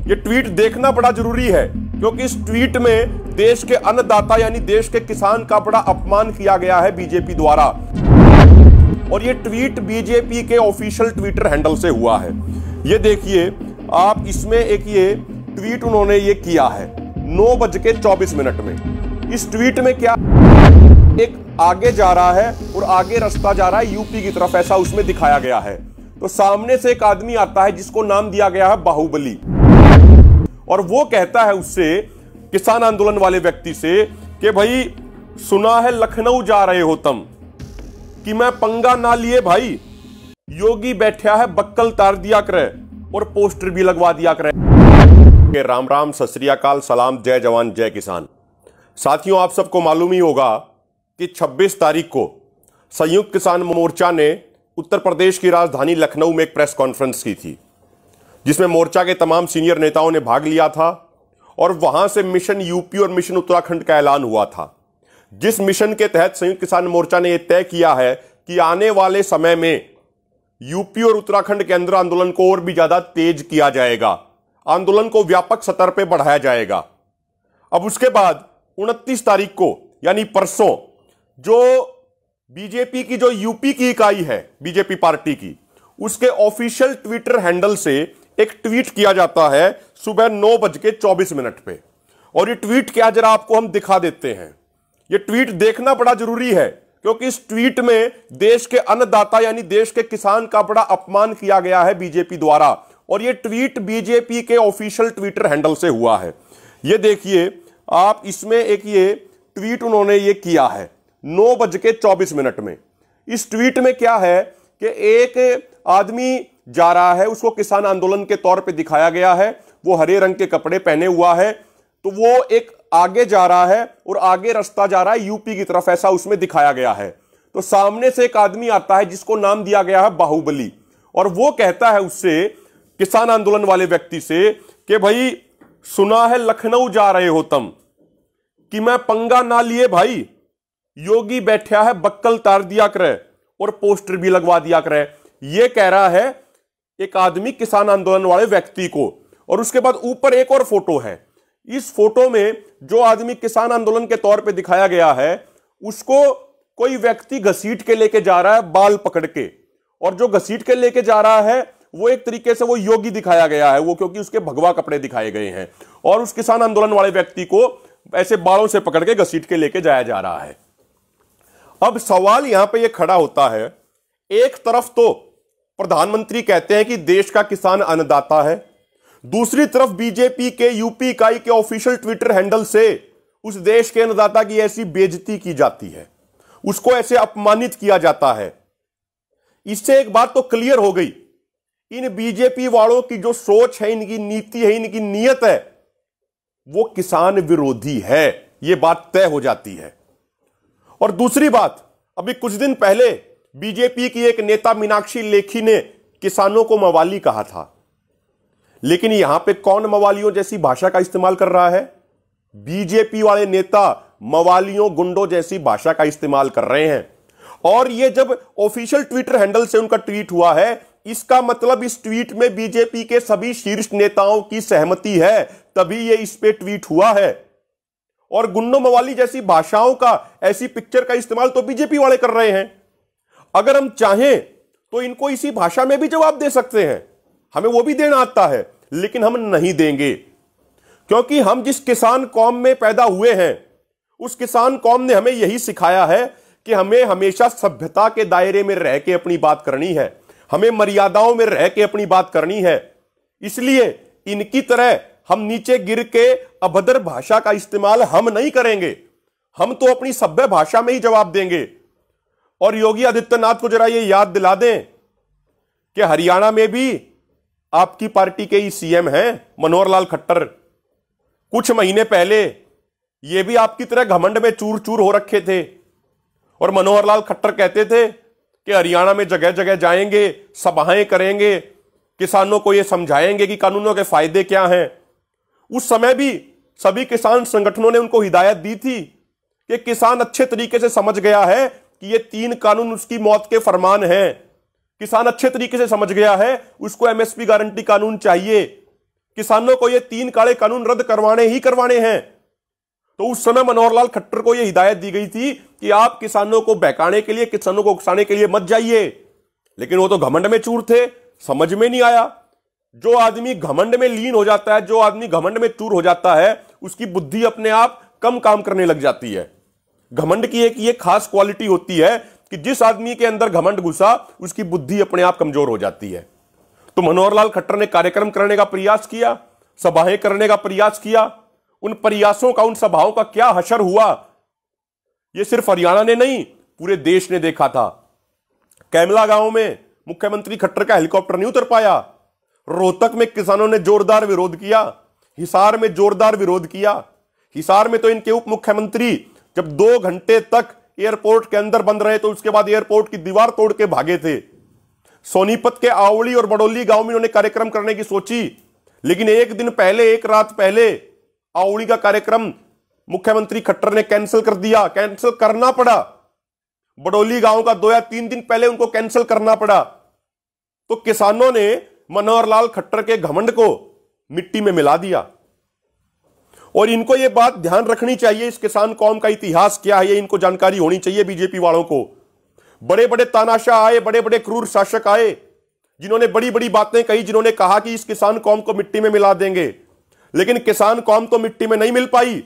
ये ट्वीट देखना बड़ा जरूरी है, क्योंकि इस ट्वीट में देश के अन्नदाता यानी देश के किसान का बड़ा अपमान किया गया है बीजेपी द्वारा। और ये ट्वीट बीजेपी के ऑफिशियल ट्विटर हैंडल से हुआ है। ये देखिए आप, इसमें एक ये ट्वीट उन्होंने ये किया है 9:24 में। इस ट्वीट में क्या एक आगे जा रहा है और आगे रास्ता जा रहा है यूपी की तरफ, ऐसा उसमें दिखाया गया है। तो सामने से एक आदमी आता है जिसको नाम दिया गया है बाहुबली, और वो कहता है उससे, किसान आंदोलन वाले व्यक्ति से, कि भाई सुना है लखनऊ जा रहे हो तुम, कि मैं पंगा ना लिए भाई, योगी बैठा है बक्कल तार दिया करे और पोस्टर भी लगवा दिया करे। राम राम, सत श्री अकाल, सलाम, जय जवान जय किसान। साथियों, आप सबको मालूम ही होगा कि 26 तारीख को संयुक्त किसान मोर्चा ने उत्तर प्रदेश की राजधानी लखनऊ में एक प्रेस कॉन्फ्रेंस की थी, जिसमें मोर्चा के तमाम सीनियर नेताओं ने भाग लिया था। और वहां से मिशन यूपी और मिशन उत्तराखंड का ऐलान हुआ था, जिस मिशन के तहत संयुक्त किसान मोर्चा ने यह तय किया है कि आने वाले समय में यूपी और उत्तराखंड के अंदर आंदोलन को और भी ज्यादा तेज किया जाएगा, आंदोलन को व्यापक सतह पर बढ़ाया जाएगा। अब उसके बाद 29 तारीख को यानी परसों, जो बीजेपी की जो यूपी की इकाई है बीजेपी पार्टी की, उसके ऑफिशियल ट्विटर हैंडल से एक ट्वीट किया जाता है सुबह 9:24 पे। और ये ट्वीट क्या, जरा आपको हम दिखा देते हैं। ये ट्वीट देखना बड़ा जरूरी है, क्योंकि इस ट्वीट में देश के अन्नदाता यानी देश के किसान का बड़ा अपमान किया गया है बीजेपी द्वारा। और ये ट्वीट बीजेपी के ऑफिशियल ट्विटर हैंडल से हुआ है। ये देखिए आप, इसमें एक ये ट्वीट उन्होंने ये किया है 9:24 में। इस ट्वीट में क्या है कि एक आदमी जा रहा है, उसको किसान आंदोलन के तौर पे दिखाया गया है, वो हरे रंग के कपड़े पहने हुआ है, तो वो एक आगे जा रहा है और आगे रास्ता जा रहा है यूपी की तरफ, ऐसा उसमें दिखाया गया है। तो सामने से एक आदमी आता है जिसको नाम दिया गया है बाहुबली, और वो कहता है उससे, किसान आंदोलन वाले व्यक्ति से, कि भाई सुना है लखनऊ जा रहे हो तुम, कि मैं पंगा ना लिए भाई, योगी बैठा है बक्कल तार दिया करे और पोस्टर भी लगवा दिया करे। यह कह रहा है एक आदमी किसान आंदोलन वाले व्यक्ति को। और उसके बाद ऊपर एक और फोटो है। इस फोटो में जो आदमी किसान आंदोलन के तौर पे दिखाया गया है, उसको कोई व्यक्ति घसीट के लेके जा रहा है बाल पकड़ के, और जो घसीट के लेके जा रहा है वो एक तरीके से वो योगी दिखाया गया है, वो क्योंकि उसके भगवा कपड़े दिखाए गए हैं, और उस किसान आंदोलन वाले व्यक्ति को ऐसे बालों से पकड़ के घसीट के लेके जाया जा रहा है। अब सवाल यहां पे ये खड़ा होता है, एक तरफ तो प्रधानमंत्री कहते हैं कि देश का किसान अन्नदाता है, दूसरी तरफ बीजेपी के यूपी इकाई के ऑफिशियल ट्विटर हैंडल से उस देश के अन्नदाता की ऐसी बेइज्जती की जाती है, उसको ऐसे अपमानित किया जाता है। इससे एक बात तो क्लियर हो गई, इन बीजेपी वालों की जो सोच है, इनकी नीति है, इनकी नीयत है, वो किसान विरोधी है, ये बात तय हो जाती है। और दूसरी बात, अभी कुछ दिन पहले बीजेपी की एक नेता मीनाक्षी लेखी ने किसानों को मवाली कहा था, लेकिन यहां पे कौन मवालियों जैसी भाषा का इस्तेमाल कर रहा है? बीजेपी वाले नेता मवालियों, गुंडों जैसी भाषा का इस्तेमाल कर रहे हैं। और ये जब ऑफिशियल ट्विटर हैंडल से उनका ट्वीट हुआ है, इसका मतलब इस ट्वीट में बीजेपी के सभी शीर्ष नेताओं की सहमति है, तभी ये इस पे ट्वीट हुआ है। और गुंडो मवाली जैसी भाषाओं का, ऐसी पिक्चर का इस्तेमाल तो बीजेपी वाले कर रहे हैं। अगर हम चाहें तो इनको इसी भाषा में भी जवाब दे सकते हैं, हमें वो भी देना आता है, लेकिन हम नहीं देंगे, क्योंकि हम जिस किसान कौम में पैदा हुए हैं, उस किसान कौम ने हमें यही सिखाया है कि हमें हमेशा सभ्यता के दायरे में रह के अपनी बात करनी है, हमें मर्यादाओं में रह के अपनी बात करनी है। इसलिए इनकी तरह हम नीचे गिर के अभद्र भाषा का इस्तेमाल हम नहीं करेंगे, हम तो अपनी सभ्य भाषा में ही जवाब देंगे। और योगी आदित्यनाथ को जरा ये याद दिला दें कि हरियाणा में भी आपकी पार्टी के ही सीएम हैं मनोहर लाल खट्टर। कुछ महीने पहले ये भी आपकी तरह घमंड में चूर चूर हो रखे थे, और मनोहर लाल खट्टर कहते थे कि हरियाणा में जगह जगह जाएंगे, सभाएं करेंगे, किसानों को ये समझाएंगे कि कानूनों के फायदे क्या हैं। उस समय भी सभी किसान संगठनों ने उनको हिदायत दी थी कि किसान अच्छे तरीके से समझ गया है कि ये 3 कानून उसकी मौत के फरमान हैं। किसान अच्छे तरीके से समझ गया है, उसको एमएसपी गारंटी कानून चाहिए, किसानों को ये 3 काले कानून रद्द करवाने ही करवाने हैं। तो उस समय मनोहर लाल खट्टर को यह हिदायत दी गई थी कि आप किसानों को बहकाने के लिए, किसानों को उकसाने के लिए मत जाइए। लेकिन वो तो घमंड में चूर थे, समझ में नहीं आया। जो आदमी घमंड में लीन हो जाता है, जो आदमी घमंड में चूर हो जाता है, उसकी बुद्धि अपने आप कम काम करने लग जाती है। घमंड की एक ये खास क्वालिटी होती है कि जिस आदमी के अंदर घमंड घुसा, उसकी बुद्धि अपने आप कमजोर हो जाती है। तो मनोहर लाल खट्टर ने कार्यक्रम करने का प्रयास किया, सभाएं करने का प्रयास किया। उन प्रयासों का, उन सभाओं का क्या हशर हुआ, यह सिर्फ हरियाणा ने नहीं, पूरे देश ने देखा था। कैमला गांव में मुख्यमंत्री खट्टर का हेलीकॉप्टर नहीं उतर पाया। रोहतक में किसानों ने जोरदार विरोध किया, हिसार में जोरदार विरोध किया। हिसार में तो इनके उप मुख्यमंत्री जब 2 घंटे तक एयरपोर्ट के अंदर बंद रहे तो उसके बाद एयरपोर्ट की दीवार तोड़ के भागे थे। सोनीपत के आवली और बडोली गांव में उन्होंने कार्यक्रम करने की सोची, लेकिन एक दिन पहले, एक रात पहले आवली का कार्यक्रम मुख्यमंत्री खट्टर ने कैंसिल कर दिया। कैंसिल करना पड़ा। बडोली गांव का 2 या 3 दिन पहले उनको कैंसिल करना पड़ा। तो किसानों ने मनोहर लाल खट्टर के घमंड को मिट्टी में मिला दिया। और इनको यह बात ध्यान रखनी चाहिए, इस किसान कौम का इतिहास क्या है, इनको जानकारी होनी चाहिए बीजेपी वालों को। बड़े बड़े तानाशाह आए, बड़े बड़े क्रूर शासक आए, जिन्होंने बड़ी बड़ी बातें कही, जिन्होंने कहा कि इस किसान कौम को मिट्टी में मिला देंगे। लेकिन किसान कौम तो मिट्टी में नहीं मिल पाई,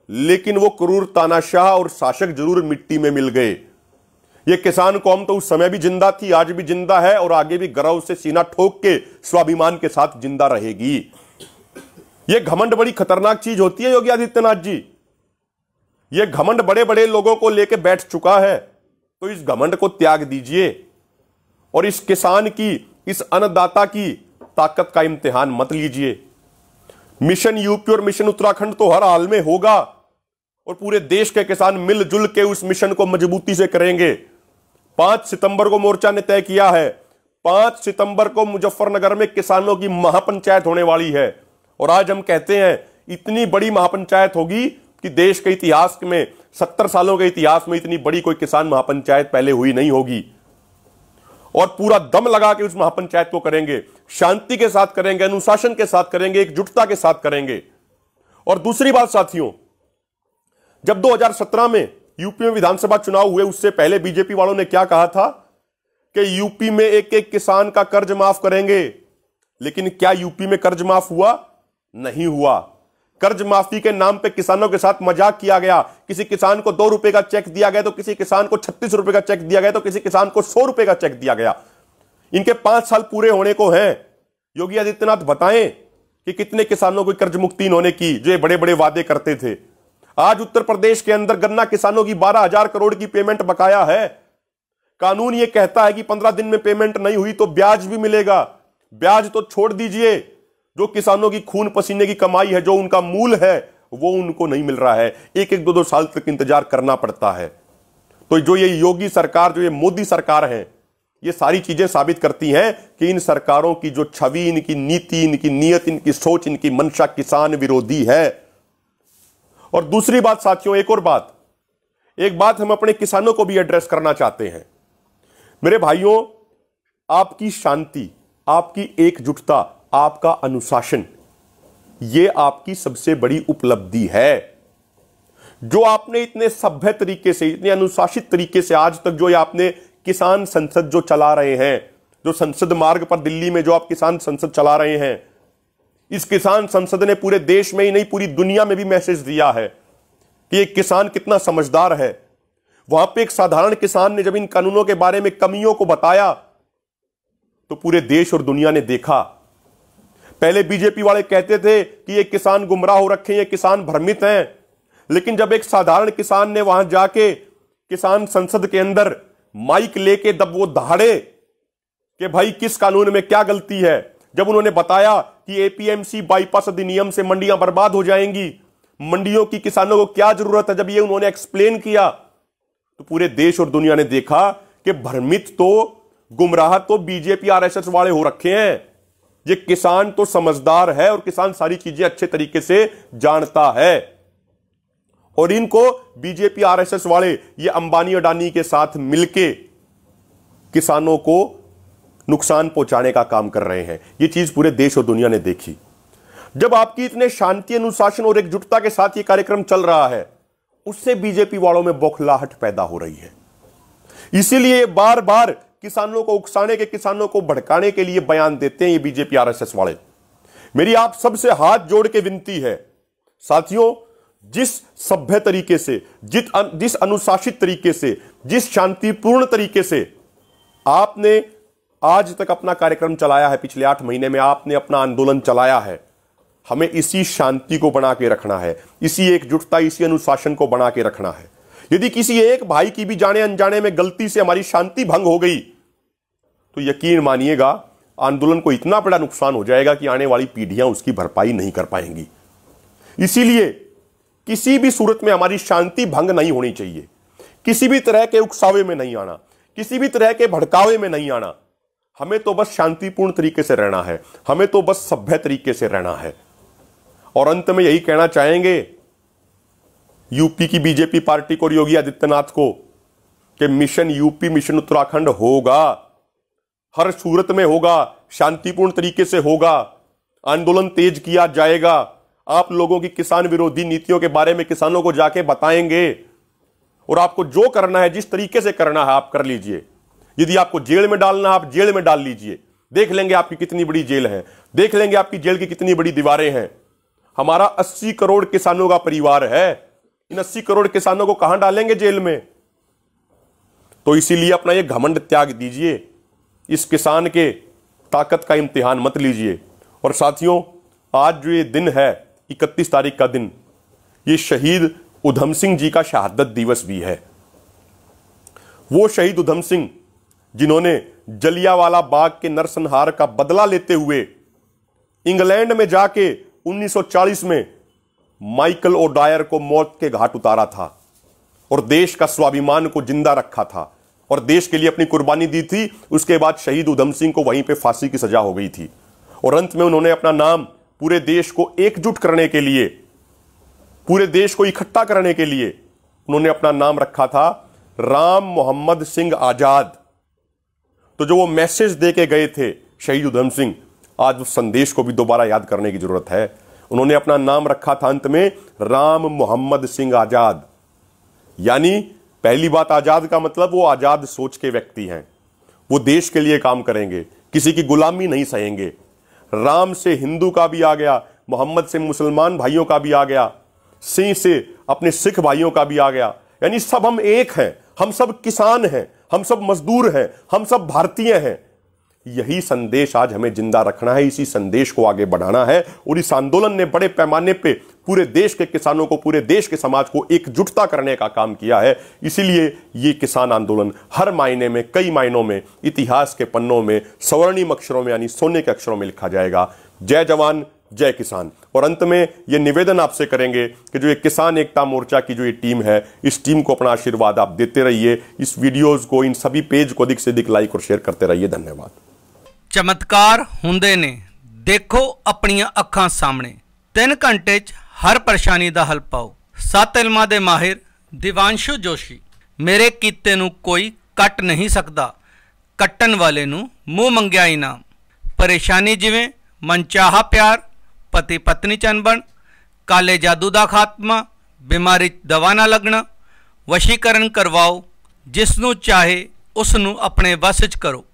लेकिन वो क्रूर तानाशाह और शासक जरूर मिट्टी में मिल गए। ये किसान कौम तो उस समय भी जिंदा थी, आज भी जिंदा है और आगे भी गर्व से सीना ठोक के स्वाभिमान के साथ जिंदा रहेगी। ये घमंड बड़ी खतरनाक चीज होती है योगी आदित्यनाथ जी। ये घमंड बड़े बड़े लोगों को लेकर बैठ चुका है। तो इस घमंड को त्याग दीजिए और इस किसान की, इस अन्नदाता की ताकत का इम्तिहान मत लीजिए। मिशन यूपी और मिशन उत्तराखंड तो हर हाल में होगा और पूरे देश के किसान मिलजुल के उस मिशन को मजबूती से करेंगे। 5 सितंबर को मोर्चा ने तय किया है, 5 सितंबर को मुजफ्फरनगर में किसानों की महापंचायत होने वाली है। और आज हम कहते हैं इतनी बड़ी महापंचायत होगी कि देश के इतिहास में, 70 सालों के इतिहास में इतनी बड़ी कोई किसान महापंचायत पहले हुई नहीं होगी। और पूरा दम लगा के उस महापंचायत को करेंगे, शांति के साथ करेंगे, अनुशासन के साथ करेंगे, एकजुटता के साथ करेंगे। और दूसरी बात साथियों, जब 2017 में यूपी में विधानसभा चुनाव हुए, उससे पहले बीजेपी वालों ने क्या कहा था कि यूपी में एक एक किसान का कर्ज माफ करेंगे। लेकिन क्या यूपी में कर्ज माफ हुआ? नहीं हुआ। कर्ज माफी के नाम पे किसानों के साथ मजाक किया गया। किसी किसान को 2 रुपए का चेक दिया गया तो किसी किसान को 36 रुपए का चेक दिया गया तो किसी किसान को 100 रुपए का चेक दिया गया। इनके 5 साल पूरे होने को हैं। योगी आदित्यनाथ बताएं कि कितने किसानों को कर्ज मुक्ति इन्होंने की, जो ये बड़े बड़े वादे करते थे। आज उत्तर प्रदेश के अंदर गन्ना किसानों की 12,000 करोड़ की पेमेंट बकाया है। कानून यह कहता है कि 15 दिन में पेमेंट नहीं हुई तो ब्याज भी मिलेगा। ब्याज तो छोड़ दीजिए, जो किसानों की खून पसीने की कमाई है, जो उनका मूल है, वो उनको नहीं मिल रहा है। 1-1, 2-2 साल तक इंतजार करना पड़ता है। तो जो ये योगी सरकार, जो ये मोदी सरकार है, ये सारी चीजें साबित करती हैं कि इन सरकारों की जो छवि, इनकी नीति, इनकी नीयत, इनकी सोच, इनकी मंशा किसान विरोधी है। और दूसरी बात साथियों, एक बात हम अपने किसानों को भी एड्रेस करना चाहते हैं। मेरे भाइयों, आपकी शांति, आपकी एकजुटता, आपका अनुशासन, यह आपकी सबसे बड़ी उपलब्धि है। जो आपने इतने सभ्य तरीके से, इतने अनुशासित तरीके से आज तक जो आपने किसान संसद जो चला रहे हैं, जो संसद मार्ग पर दिल्ली में जो आप किसान संसद चला रहे हैं, इस किसान संसद ने पूरे देश में ही नहीं, पूरी दुनिया में भी मैसेज दिया है कि एक किसान कितना समझदार है। वहां पे एक साधारण किसान ने जब इन कानूनों के बारे में कमियों को बताया तो पूरे देश और दुनिया ने देखा। पहले बीजेपी वाले कहते थे कि ये किसान गुमराह हो रखे हैं, ये किसान भ्रमित हैं। लेकिन जब एक साधारण किसान ने वहां जाके किसान संसद के अंदर माइक लेके जब वो दहाड़े कि भाई किस कानून में क्या गलती है, जब उन्होंने बताया कि एपीएमसी बाईपास अधिनियम से मंडियां बर्बाद हो जाएंगी, मंडियों की किसानों को क्या जरूरत है, जब ये उन्होंने एक्सप्लेन किया तो पूरे देश और दुनिया ने देखा कि भ्रमित तो, गुमराह तो बीजेपी आरएसएस वाले हो रखे हैं। ये किसान तो समझदार है और किसान सारी चीजें अच्छे तरीके से जानता है। और इनको बीजेपी आरएसएस वाले ये अंबानी अडानी के साथ मिलके किसानों को नुकसान पहुंचाने का काम कर रहे हैं। ये चीज पूरे देश और दुनिया ने देखी। जब आपकी इतने शांति, अनुशासन और एकजुटता के साथ यह कार्यक्रम चल रहा है, उससे बीजेपी वालों में बौखलाहट पैदा हो रही है। इसीलिए बार बार किसानों को उकसाने के, किसानों को भड़काने के लिए बयान देते हैं ये बीजेपी आरएसएस वाले। मेरी आप सबसे हाथ जोड़ के विनती है साथियों, जिस सभ्य तरीके से, जिस अनुशासित तरीके से, जिस शांतिपूर्ण तरीके से आपने आज तक अपना कार्यक्रम चलाया है, पिछले 8 महीने में आपने अपना आंदोलन चलाया है, हमें इसी शांति को बना के रखना है, इसी एकजुटता, इसी अनुशासन को बना के रखना है। यदि किसी एक भाई की भी जाने अनजाने में गलती से हमारी शांति भंग हो गई तो यकीन मानिएगा आंदोलन को इतना बड़ा नुकसान हो जाएगा कि आने वाली पीढ़ियां उसकी भरपाई नहीं कर पाएंगी। इसीलिए किसी भी सूरत में हमारी शांति भंग नहीं होनी चाहिए, किसी भी तरह के उकसावे में नहीं आना, किसी भी तरह के भड़कावे में नहीं आना। हमें तो बस शांतिपूर्ण तरीके से रहना है, हमें तो बस सभ्य तरीके से रहना है। और अंत में यही कहना चाहेंगे यूपी की बीजेपी पार्टी को और योगी आदित्यनाथ को कि मिशन यूपी, मिशन उत्तराखंड होगा, हर सूरत में होगा, शांतिपूर्ण तरीके से होगा, आंदोलन तेज किया जाएगा। आप लोगों की किसान विरोधी नीतियों के बारे में किसानों को जाके बताएंगे और आपको जो करना है, जिस तरीके से करना है आप कर लीजिए। यदि आपको जेल में डालना है आप जेल में डाल लीजिए, देख लेंगे आपकी कितनी बड़ी जेल है, देख लेंगे आपकी जेल की कितनी बड़ी दीवारें हैं। हमारा 80 करोड़ किसानों का परिवार है, इन 80 करोड़ किसानों को कहां डालेंगे जेल में? तो इसीलिए अपना ये घमंड त्याग दीजिए, इस किसान के ताकत का इम्तिहान मत लीजिए। और साथियों, आज जो ये दिन है 31 तारीख का दिन, ये शहीद उधम सिंह जी का शहादत दिवस भी है। वो शहीद उधम सिंह जिन्होंने जलियांवाला बाग के नरसंहार का बदला लेते हुए इंग्लैंड में जाके 1940 में माइकल ओडायर को मौत के घाट उतारा था और देश का स्वाभिमान को जिंदा रखा था और देश के लिए अपनी कुर्बानी दी थी। उसके बाद शहीद उधम सिंह को वहीं पे फांसी की सजा हो गई थी और अंत में उन्होंने अपना नाम पूरे देश को एकजुट करने के लिए, पूरे देश को इकट्ठा करने के लिए उन्होंने अपना नाम रखा था राम मोहम्मद सिंह आजाद। तो जो वो मैसेज दे के गए थे शहीद उधम सिंह, आज उस संदेश को भी दोबारा याद करने की जरूरत है। उन्होंने अपना नाम रखा था अंत में राम मोहम्मद सिंह आजाद। यानी पहली बात, आजाद का मतलब वो आजाद सोच के व्यक्ति हैं, वो देश के लिए काम करेंगे, किसी की गुलामी नहीं सहेंगे। राम से हिंदू का भी आ गया, मोहम्मद से मुसलमान भाइयों का भी आ गया, सिंह से अपने सिख भाइयों का भी आ गया। यानी सब हम एक हैं, हम सब किसान हैं, हम सब मजदूर हैं, हम सब भारतीय हैं। यही संदेश आज हमें जिंदा रखना है, इसी संदेश को आगे बढ़ाना है। और इस आंदोलन ने बड़े पैमाने पे पूरे देश के किसानों को, पूरे देश के समाज को एकजुटता करने का काम किया है। इसीलिए ये किसान आंदोलन हर मायने में, कई मायनों में इतिहास के पन्नों में स्वर्णिम अक्षरों में यानी सोने के अक्षरों में लिखा जाएगा। जय जवान, जय किसान। और अंत में यह निवेदन आपसे करेंगे कि जो ये किसान एकता मोर्चा की जो ये टीम है, इस टीम को अपना आशीर्वाद आप देते रहिए। इस वीडियोज को, इन सभी पेज को अधिक से अधिक लाइक और शेयर करते रहिए। धन्यवाद। चमत्कार हुंदे ने, देखो अपनियां अखां सामने। 3 घंटे च हर परेशानी दा हल पाओ। 7 इल्मां दे माहिर दिवांशु जोशी। मेरे कीते नूं कोई कट नहीं सकदा, कट्टन वाले नूं मूँह मंगिया इनाम। परेशानी जिवें मनचाहा प्यार, पति पत्नी च अनबन, काले जादू दा खात्मा, बीमारी दवा ना लगना, वशीकरण करवाओ। जिसनूं चाहे उसनूं अपने वस च करो।